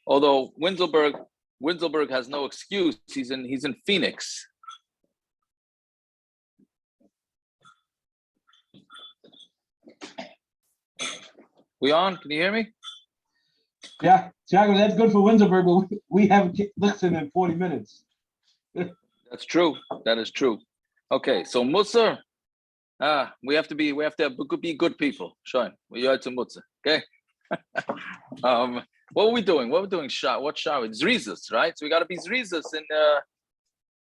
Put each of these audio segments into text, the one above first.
Although Winselberg has no excuse. He's in Phoenix. We on? Can you hear me? Yeah, Tiago, that's good for Winterberg, but we haven't listened in 40 minutes. That's true. That is true. Okay, so Musar, we have to be good people. Shoin, we are to Musar. Okay. What are we doing? What are we doing? What shah? It's Zrizas, right? So we got to be Zrizas in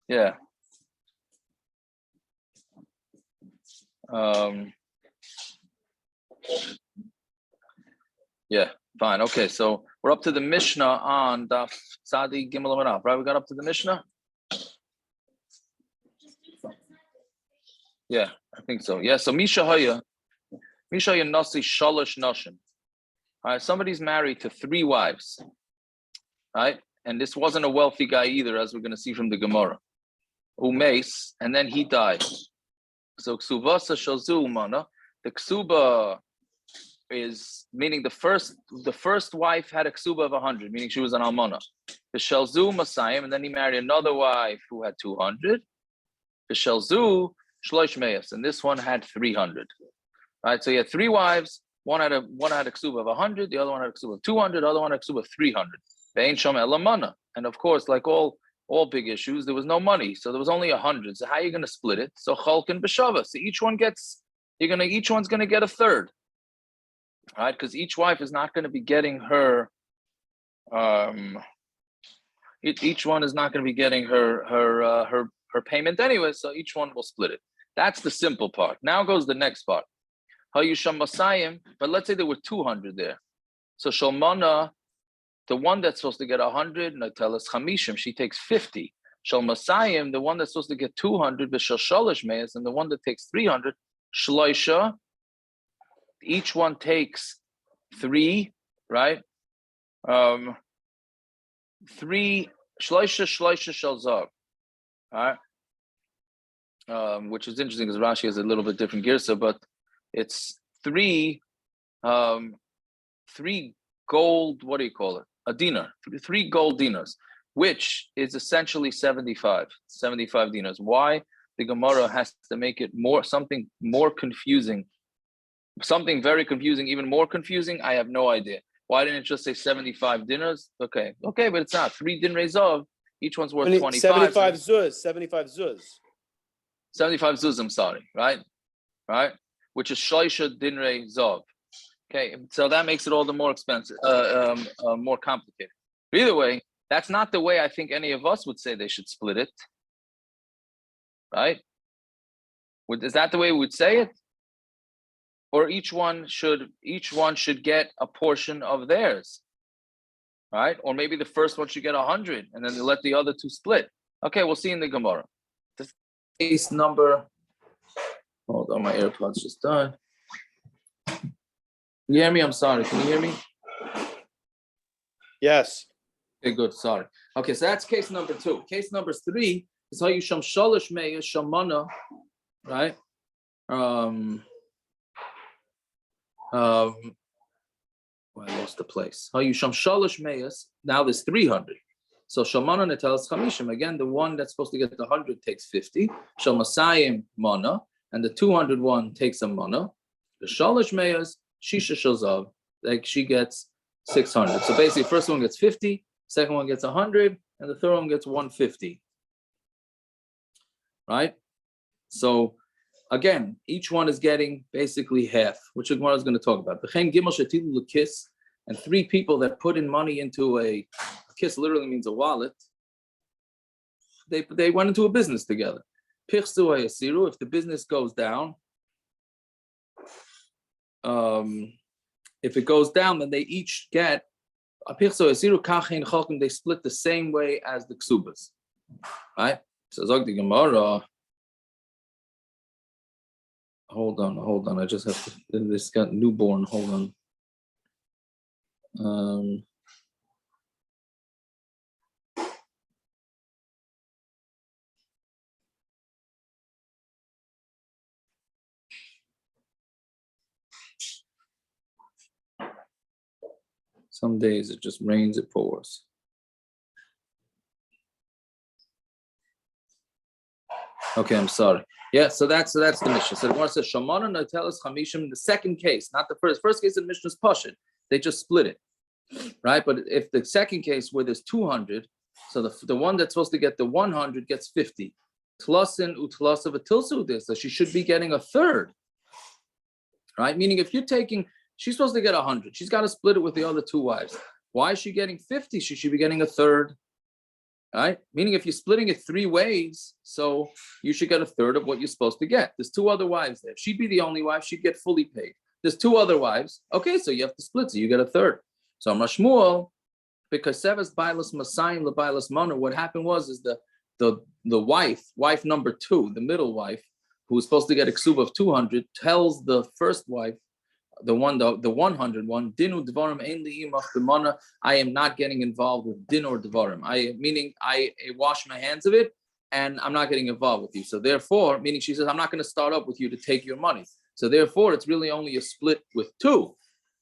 yeah. Yeah, fine. Okay, so we're up to the Mishna on Daf Tzadi Gimel Amarav, right? We got up to the Mishna? Yeah, I think so. Yeah, so Misha Haya Nasi Shalosh Noshim. All right, somebody's married to 3 wives, right? And this wasn't a wealthy guy either, as we're going to see from the Gemara. Umeis, and then he died. So Ksuvasa Shazu Umana, the Ksuba is meaning the first wife had a ksuba of 100, meaning she was an almana. The Shelzu Masayim, and then he married another wife who had 200. The Shelzu Shloish Meis, and this one had 300. Right, so he had 3 wives. One had a ksuba of 100, the other one had a ksuba of 200, the other one had a ksuba of 300. Ve'ein sham elamana, and of course, like all big issues, there was no money, so there was only 100. So how are you going to split it? So chalkin b'shava. So each one's going to get a third. Right, because each wife is not going to be getting her. Each one is not going to be getting her payment anyway. So each one will split it. That's the simple part. Now goes the next part. Hayusham Masayim, but let's say there were 200 there. So Shalmana, the one that's supposed to get 100, Natelas Chamishim, she takes 50. Shal Masayim, the one that's supposed to get 200, B'Shal Shalish Meis, and the one that takes 300, Shloisha. Each one takes 3, right? 3 shloisha shel zav, all right? Which is interesting because Rashi has a little bit different girsa, but it's 3 gold. What do you call it? A dinar. 3 gold dinars, which is essentially 75 dinars. Why the Gemara has to make it something more confusing? Something very confusing, even more confusing. I have no idea. Why didn't it just say 75 dinars? Okay, but it's not 3 dinars of each one's worth 25. 75 zuz. 75 zuz. I'm sorry, right? Which is shloisha dinrei zav. Okay, so that makes it all the more expensive, more complicated. But either way, that's not the way I think any of us would say they should split it, right? Is that the way we would say it? Or each one should get a portion of theirs, right? Or maybe the first one should get 100, and then they let the other 2 split. Okay, we'll see in the Gemara. This case number. Hold on, my AirPods just died. Can you hear me? I'm sorry. Can you hear me? Yes. Okay, good. Sorry. Okay, so that's case number 2. Case number 3 is how you sham shalish meya shamana, right? I lost the place. How you sham shalish meyas? Now there's 300. So shamana netelas chamishim. Again, the one that's supposed to get the 100 takes 50. Shal masayim mana, and the 201 takes a mana. The shalish meyas shisha shazav, like she gets 600. So basically, first one gets 50, second one gets 100, and the third one gets 150. Right? So again, each one is getting basically half, which the Gemara is going to talk about. And 3 people that put in money into a kiss literally means a wallet. They went into a business together. If the business goes down, if it goes down, then they each get they split the same way as the ksubas. Right? So Zog the Gemara. Hold on. I just have to. This got newborn. Hold on. Some days it just rains, it pours. Okay, I'm sorry. Yeah, so that's the Mishnah. So the Gemara says Shamana Natelis Chamishim in the second case, not the first. First case in Mishnah is Pashut. They just split it, right? But if the second case where there's 200, so the one that's supposed to get the 100 gets 50. Tlasin utlasav atilsu this, so she should be getting a third, right? Meaning if you're taking, she's supposed to get 100. She's got to split it with the other two wives. Why is she getting 50? She should be getting a third. Right? Meaning if you're splitting it three ways, so you should get a third of what you're supposed to get. There's two other wives there. She'd be the only wife, she'd get fully paid. There's two other wives. Okay, so you have to split, so you get a third. So Mashmuel, because Seves Bailas Masayim LeBailas Mana, what happened was the wife number two, the middle wife, who was supposed to get a kesuba of 200, tells the first wife, the 100 one, Dinu Dvarim Ein Li'imach B'mana, I am not getting involved with Din or Dvarim. Meaning I wash my hands of it and I'm not getting involved with you. So therefore, meaning she says, I'm not going to start up with you to take your money. So therefore, it's really only a split with two,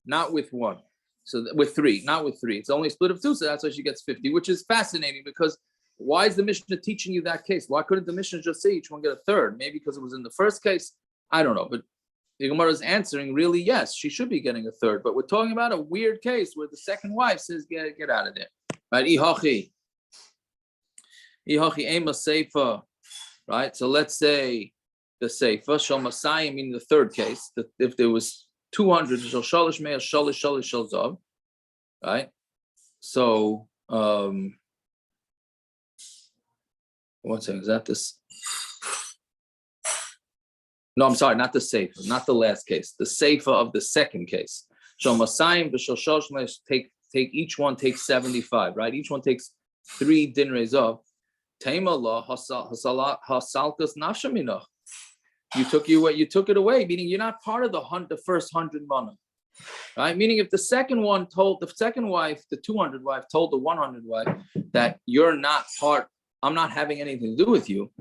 not with one. So with three, not with three. It's only a split of two, so that's why she gets 50, which is fascinating because why is the Mishnah teaching you that case? Why couldn't the Mishnah just say each one get a third? Maybe because it was in the first case. I don't know, but the Gemara is answering, really, yes, she should be getting a third. But we're talking about a weird case where the second wife says, get out of there. Right? Ihachi ema seifa. Right? So let's say the seifa, shal masayim, meaning the third case, that if there was 200, shal shalish mea, shalish shal zav. Right? So, one second, is that this? No, I'm sorry, not the seifa, not the last case. The seifa of the second case. Shal masayim v'shal shalish take each one takes 75, right? Each one takes 3 dinars of. Taimala hasalkas nafshaminach. You took it away, meaning you're not part of the first 100 mana, right? Meaning if the second wife, the 200 wife, told the 100 wife that you're not part, I'm not having anything to do with you.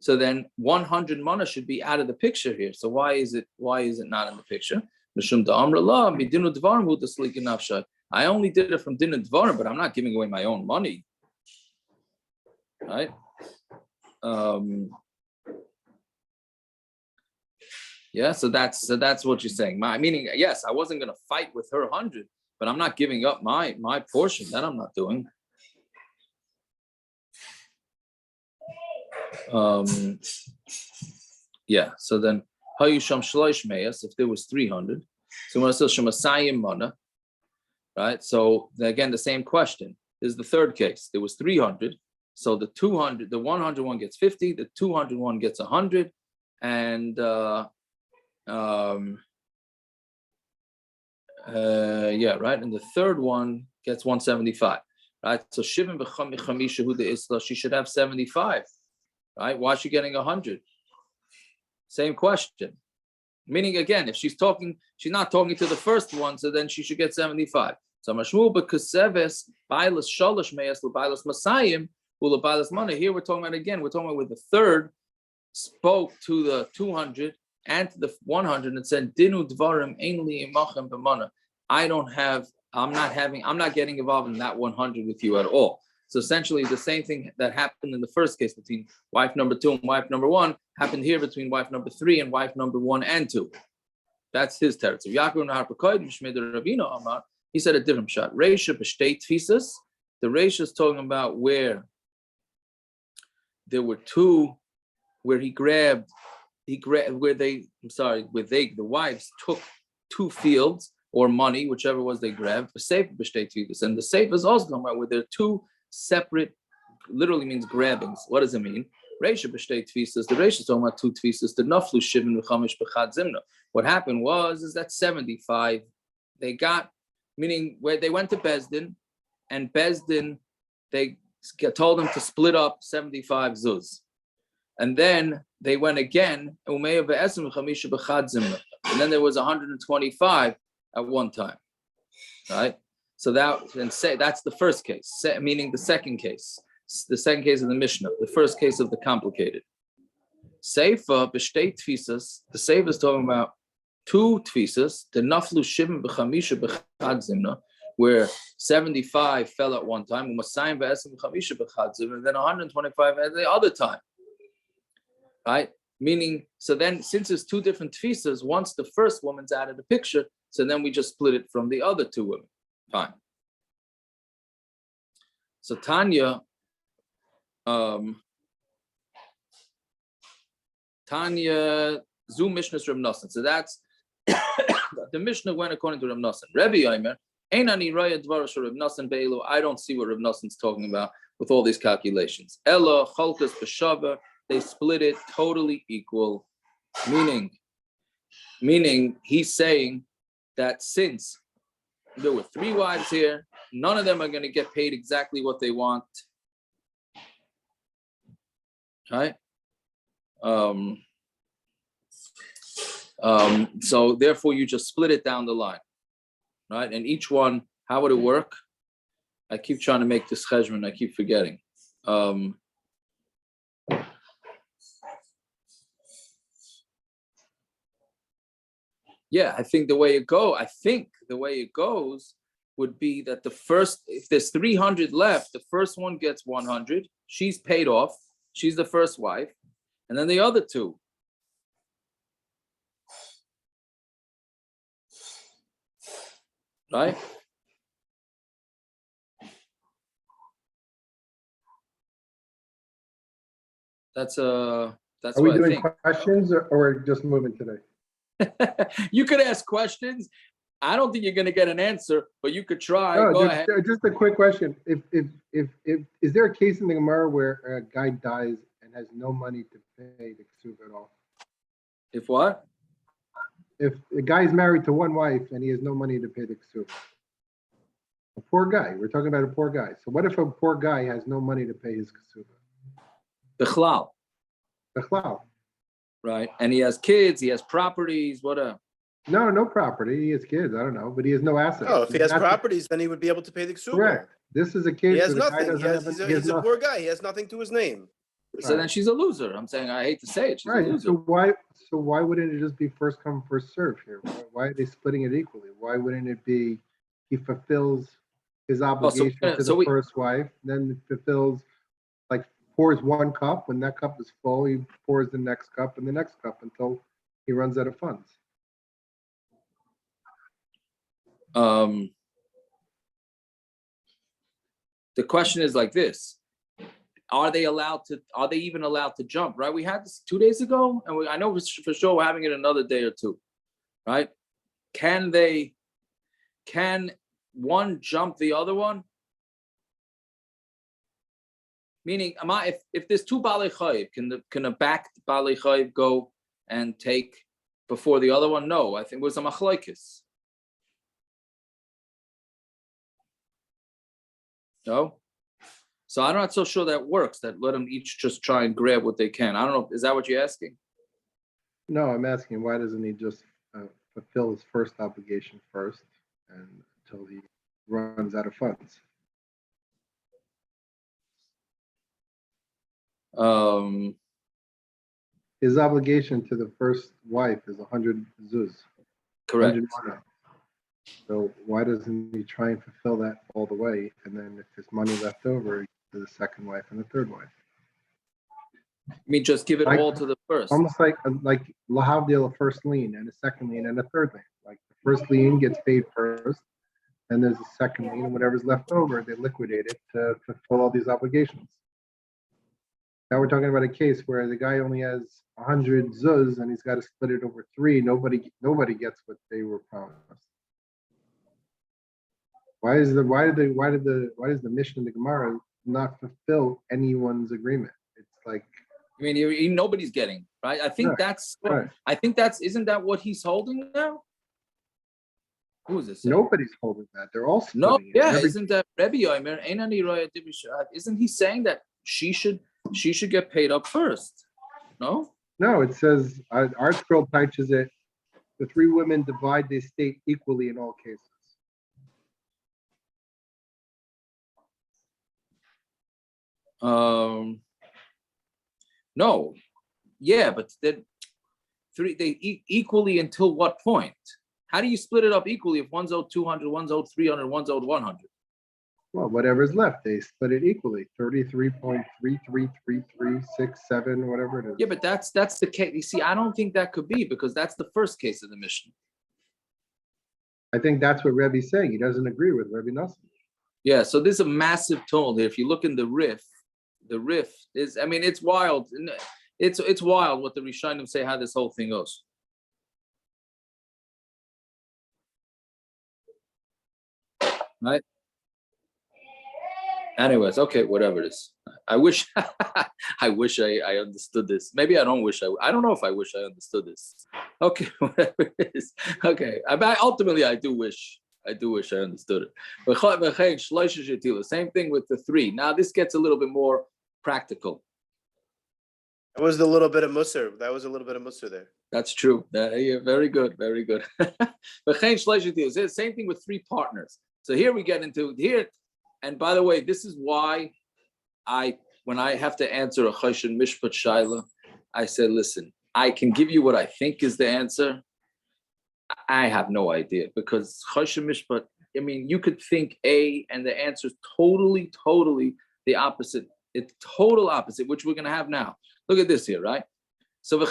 So then 100 mana should be out of the picture here. So why is it not in the picture? I only did it from din dvarim, but I'm not giving away my own money. Right? Yeah, so that's what you're saying. Meaning, yes, I wasn't gonna fight with her 100, but I'm not giving up my portion. That I'm not doing. Yeah, so then Hayusham Shloish Meyas, if there was 300. So when it says Shemasayim Mana, right? So again, the same question. This is the third case. There was 300. So the 100 one gets 50, the 200 one gets 100, and yeah, right. And the third one gets 175, right? So Shivim b'chamisha hu de'isla, she should have 75, right? Why is she getting 100? Same question. Meaning again, if she's not talking to the first one, so then she should get 75. So Mashmul because Seves bailas shalosh meyas l'bailas masayim u'l'bailas mana. Here we're talking about where the third spoke to the 200 and to the 100 and said, Dinu dvarim ein li imachem b'mana. I'm not getting involved in that 100 with you at all. So essentially the same thing that happened in the first case between wife number 2 and wife number 1 happened here between wife number 3 and wife number 1 and 2. That's his territory. He said a different shot. Reisha b'shtei tfisas. The Reisha is talking about where there were two, where the wives took 2 fields or money, whichever was they grabbed. The safe b'shtei tfisas, and the safe is also talking about where there are 2 separate, literally means grabbings. What does it mean? Reisha b'shtei tfisas. The Reisha is talking about 2 tfisas. The naflu shivin v'chamish b'chad zimna. What happened is that 75 they got, meaning where they went to Bezdin, and Bezdin they told them to split up 75 zuz, and then they went again, and then there was 125 at one time, right? So that's the first case, meaning the second case of the Mishnah, the first case of the complicated. Seifa b'shtei tfisas, the Seifa is talking about 2 tfisas, the naflu shivim b'chamisha b'chad zimna, where 75 fell at one time, and then 125 at the other time, right? Meaning, so then since it's two different tfisas, once the first woman's out of the picture, so then we just split it from the other two women. Fine. So Tanya, Zu Mishnah's Reb Nosson. So that's the Mishnah went according to Reb Nosson. Rebbe Yomer, Einani Raya Dvarash Reb Nosson Be'ilu. I don't see what Reb Nosson's talking about with all these calculations. Ella Chalkas B'Shava. They split it totally equal, meaning he's saying that since there were three wives here, none of them are going to get paid exactly what they want. Right? So therefore you just split it down the line, right? And each one, how would it work? I keep trying to make this cheshbon, I keep forgetting. Yeah, I think the way it goes would be that the first, if there's 300 left, the first one gets 100. She's paid off. She's the first wife. And then the other two. Right? That's Are we doing questions or we're just moving today? You could ask questions. I don't think you're going to get an answer, but you could try. No, Go ahead. Just a quick question. If is there a case in the Gemara where a guy dies and has no money to pay the kesuba at all? If what? If a guy's married to one wife and he has no money to pay the kesuba. A poor guy. We're talking about a poor guy. So what if a poor guy has no money to pay his kesuba? Bichlal. Bichlal. Right. And he has kids, he has properties, what? No property. He has kids. I don't know, but he has no assets. Oh, if he has properties, then he would be able to pay the kesuba. Correct. This is a case. He has nothing. He's a poor guy. He has nothing to his name. So then she's a loser. I'm saying, I hate to say it. She's a loser. So why wouldn't it just be first come, first serve here? Why are they splitting it equally? Why wouldn't it be he fulfills his obligation to the first wife, then fulfills, like, pours one cup. When that cup is full, he pours the next cup and the next cup until he runs out of funds. The question is like this: are they even allowed to jump? Right? We had this 2 days ago, and I know for sure we're having it another day or two. Right? Can one jump the other one? Meaning, if there's two balei chayiv, can a backed balei chayiv go and take before the other one? No, I think it was a machlokes. No, so I'm not so sure that works. That let them each just try and grab what they can. I don't know. Is that what you're asking? No, I'm asking why doesn't he just fulfill his first obligation first, and until he runs out of funds? His obligation to the first wife is 100 zuz. Correct. 100. So why doesn't he try and fulfill that all the way? And then if there's money left over, to the second wife and the third wife. I mean, just give it all to the first. Almost like lahavdil, a first lien and a second lien and a third lien. Like the first lien gets paid first, and there's a second lien, and whatever's left over, they liquidate it to fulfill all these obligations. Now we're talking about a case where the guy only has 100 zuz and he's got to split it over three. Nobody gets what they were promised. Why does the Mishna and the Gemara not fulfill anyone's agreement? It's like, I mean, nobody's getting, right? I think isn't that what he's holding now? Who is this? Nobody's holding that. They're all splitting no, yeah. it. Isn't that Rebbe Yomer? Isn't he saying that she should get paid up first? No. No, it says our scroll touches it. The three women divide the estate equally in all cases. No, yeah, but then they equally until what point? How do you split it up equally if one's owed 200, one's owed 300, one's owed 100? Well, whatever's left, they split it equally. 33.333367, whatever it is. Yeah, but that's the case. You see, I don't think that could be because that's the first case of the Mishnah. I think that's what Rebbe's saying. He doesn't agree with Rebbe Nassim. Yeah, so there's a massive toll here. If you look in the riff is, I mean, it's wild. It's wild what the Rishonim say how this whole thing goes. Right? Anyways, okay, whatever it is. I wish I understood this. Maybe I don't wish I don't know if I wish I understood this. Okay, whatever it is. Okay. Ultimately I do wish I understood it. Same thing with the 3. Now this gets a little bit more practical. That was a little bit of Musar. There. That's true. Yeah, very good, very good. Same thing with 3 partners. So here we get into here. And by the way, this is why when I have to answer a choshen mishpat shaila, I said, listen, I can give you what I think is the answer. I have no idea because choshen mishpat, I mean, you could think A and the answer is totally the opposite. It's total opposite, which we're going to have now. Look at this here, right? So 2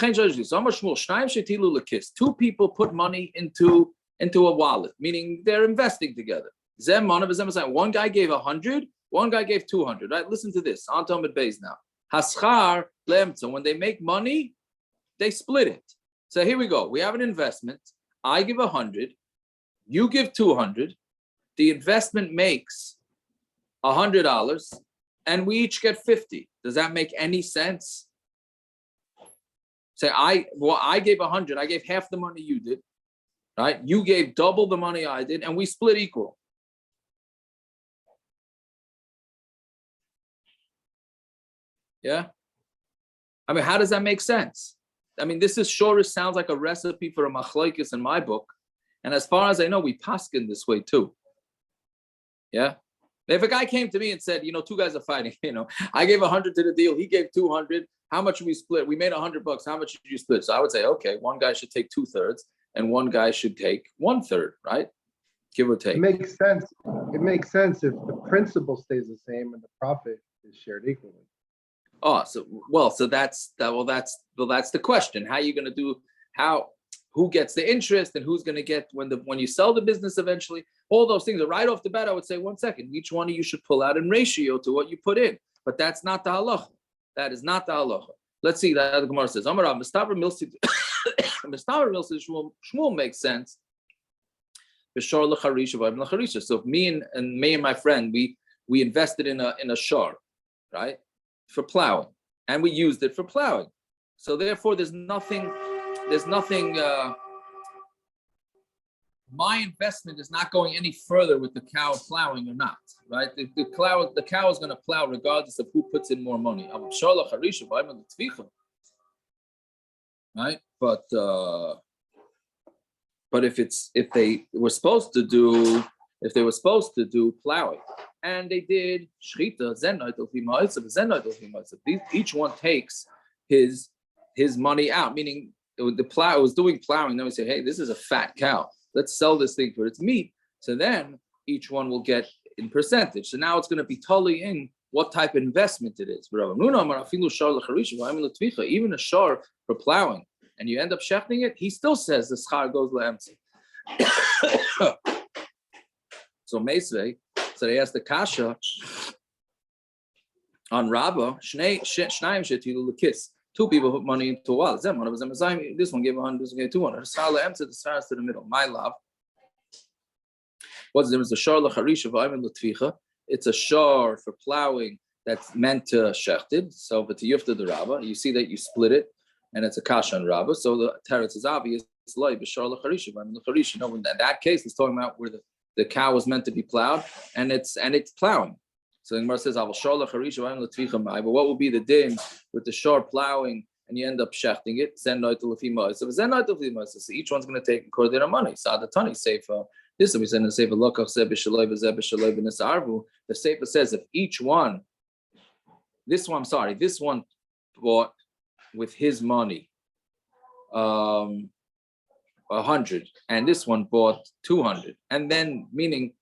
people put money into a wallet, meaning they're investing together. One guy gave 100, one guy gave 200. Right? Listen to this. On Talmud Beis now. Haschar le'emtza. When they make money, they split it. So here we go. We have an investment. I give 100, you give 200. The investment makes $100, and we each get 50. Does that make any sense? Say I gave 100. I gave half the money you did. Right? You gave double the money I did, and we split equal. Yeah. I mean, how does that make sense? I mean, this sounds like a recipe for a machlokes in my book. And as far as I know, we paskin this way too. Yeah. If a guy came to me and said, 2 guys are fighting, I gave 100 to the deal. He gave 200. How much we split? We made $100. How much did you split? So I would say, okay, one guy should take 2/3 and one guy should take 1/3, right? Give or take. It makes sense. It makes sense if the principal stays the same and the profit is shared equally. Oh, so that's the question. How are you going to do? Who gets the interest and who's going to get when you sell the business eventually? All those things are right off the bat. I would say 1 second. Each one of you should pull out in ratio to what you put in. But that's not the halacha. That is not the halacha. Let's see that the Gemara says. Amar Mistaver Milsi Shmuel makes sense. So if me and my friend we invested in a shar, right? For plowing, and we used it for plowing. So therefore, there's nothing. My investment is not going any further with the cow plowing or not, right? The cow is going to plow regardless of who puts in more money. Right? But if they were supposed to do plowing, and they did shchita, each one takes his money out, meaning the plow was doing plowing. Then we say, hey, this is a fat cow. Let's sell this thing for its meat. So then each one will get in percentage. So now it's going to be totally in what type of investment it is. Even a shar for plowing, and you end up shechting it, he still says the schar goes le'emtzi. So Meisvei, so they asked the kasha on Rabbah, two people put money into a wallet. This one gave 100, this one gave 200. The schar is to the middle. My love. What's the difference? The shar l'charisha v'ayim l'tvicha. It's a shar for plowing that's meant to shechted. So, but to yufta the Rabbah, you see that you split it, and it's a kasha on Rabbah. So the teretz is obvious. It's like the shar l'charisha v'ayim l'charisha. In that case, it's talking about where the cow was meant to be plowed, and it's plowing. So the Gemara says, but what would be the din with the shar plowing and you end up shechting it? So each one's going to take according to their money. So the Tani Sefer, this we said in the Sefer, the Sefer says if each one, this one bought with his money, 100, and this one bought 200. And then, meaning,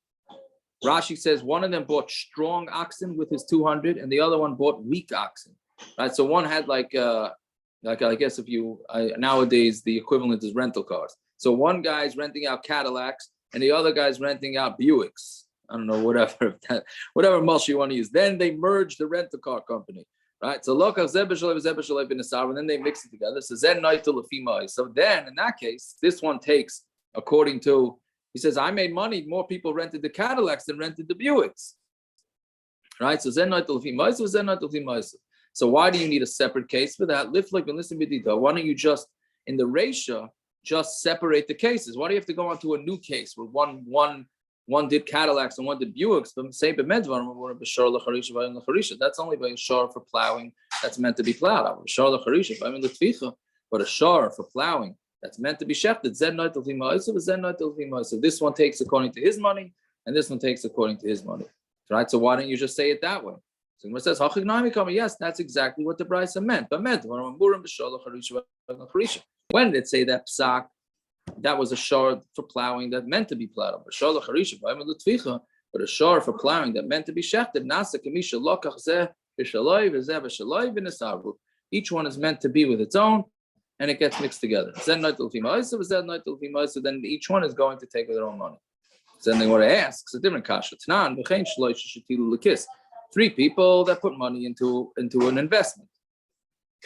Rashi says one of them bought strong oxen with his 200, and the other one bought weak oxen. Right? So one had like I guess nowadays the equivalent is rental cars. So one guy's renting out Cadillacs, and the other guy's renting out Buicks. I don't know, whatever mulch you want to use. Then they merge the rental car company. Right, so look, and then they mix it together. So then, in that case, this one takes according to. He says, I made money. More people rented the Cadillacs than rented the Buicks. Right, so so why do you need a separate case for that? Why don't you just in the ratio just separate the cases? Why do you have to go on to a new case where one did Cadillacs and one did Buicks? That's only by a shar for plowing that's meant to be plowed. But a shar for plowing that's meant to be shechted. So this one takes according to his money, and this one takes according to his money. Right? So why don't you just say it that way? So it says, yes, that's exactly what the Brisa meant. But when did it say that psak? That was a shard for plowing that meant to be plowed. But a shard for plowing that meant to be shechted. Each one is meant to be with its own, and it gets mixed together. Then each one is going to take their own money. Then they want to ask, it's a different kasha. 3 people that put money into an investment.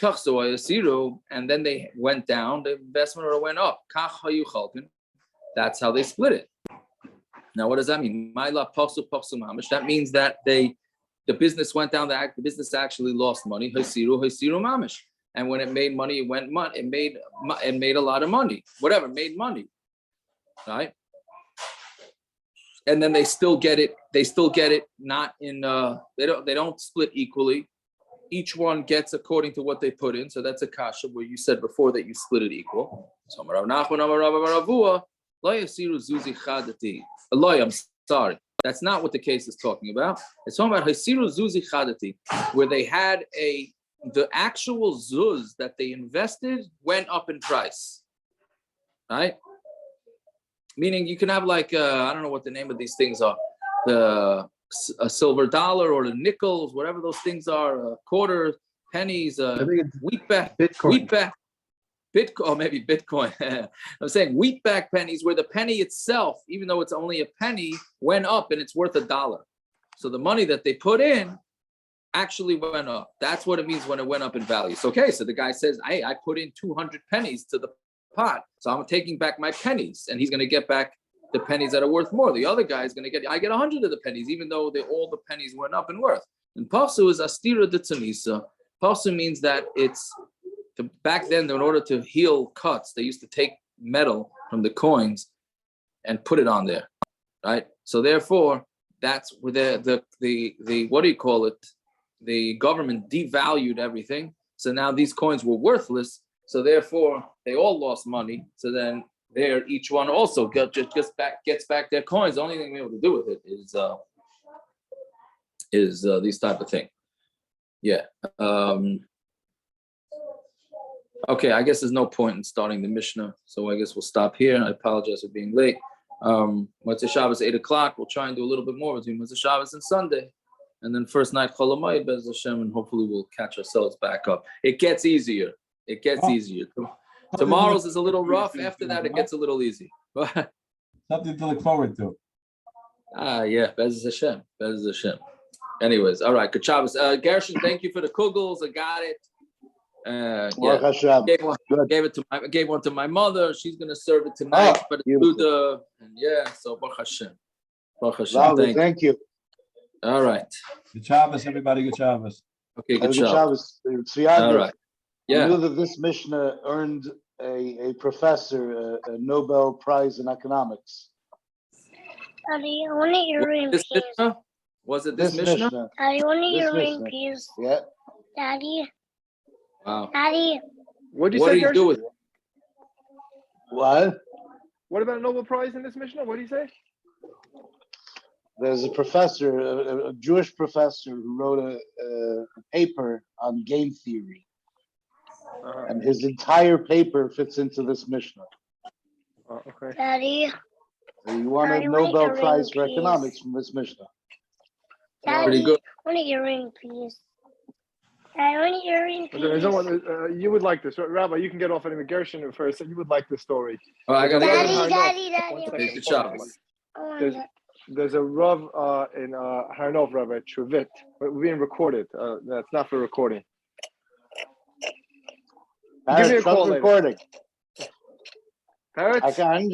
And then they went down, the investment or went up. That's how they split it. Now, what does that mean? That means that the business went down, the business actually lost money. And when it made money, it made a lot of money. Whatever, made money. Right? And then they still get it not in they don't split equally. Each one gets according to what they put in. So that's a kasha where you said before that you split it equal. So I'm sorry. That's not what the case is talking about. It's talking about Hasiru Zuzi Chadati, where they had the actual zuz that they invested went up in price. Right? Meaning you can have like, I don't know what the name of these things are. A silver dollar or the nickels, whatever those things are, quarters, pennies, wheatback, Bitcoin, or maybe Bitcoin. I'm saying wheatback pennies, where the penny itself, even though it's only a penny, went up and it's worth $1. So the money that they put in actually went up. That's what it means when it went up in value. So, okay, so the guy says, hey, I put in 200 pennies to the pot, so I'm taking back my pennies, and he's going to get back the pennies that are worth more. The other guy is going to get, I get 100 of the pennies, even though all the pennies went up in worth. And pasu is astira de tzanisa. Pasu means that back then, in order to heal cuts, they used to take metal from the coins and put it on there, right? So therefore, that's where the what do you call it? The government devalued everything. So now these coins were worthless. So therefore, they all lost money. So then each one also gets back their coins. The only thing we're able to do with it is these type of thing. Yeah. Okay, I guess there's no point in starting the Mishna, so I guess we'll stop here. I apologize for being late. Motzei Shabbos 8:00. We'll try and do a little bit more between Motzei Shabbos and Sunday, and then first night Chol Hamoed Be'ez Hashem, and hopefully we'll catch ourselves back up. It gets easier. Easier. Tomorrow's is a little rough. After that, it gets a little easy. Something to look forward to. Yeah, Be'ez Hashem. Anyways, all right. Good Shabbos. Gershon, thank you for the kugels. I got it. Gave one to my mother. She's gonna serve it tonight. But so Baruch Hashem. Thank you. All right. Good Shabbos, everybody. Good Shabbos. Okay, good Shabbos. All right. Yeah. I knew that this Mishnah earned a professor a Nobel Prize in economics. Daddy, I want to eat your ring, please. Was it this Mishnah? Daddy, I want to eat your ring, please. Yeah. Daddy. Wow. Daddy. What do you do with it? What? What about a Nobel Prize in this Mishnah? What do you say? There's a professor, a Jewish professor, who wrote a paper on game theory. And his entire paper fits into this Mishnah. Okay. Daddy, You won a I want Nobel earring, Prize for please. economics from this Mishnah. Daddy, good. I want an earring, please. I want an earring, Okay, there's no please. one, you would like this, Rabbi. You can get off at immigration first. You would like this story. Well, I gotta Daddy, go. Daddy, One Daddy. Take the second, hold on. Shabbos. I want There's- that. There's a Rav in Harnov, Rabbi Trevit. We're being recorded. That's not for recording. Give me a Parrot, call stop later. recording. Parrot? I can't.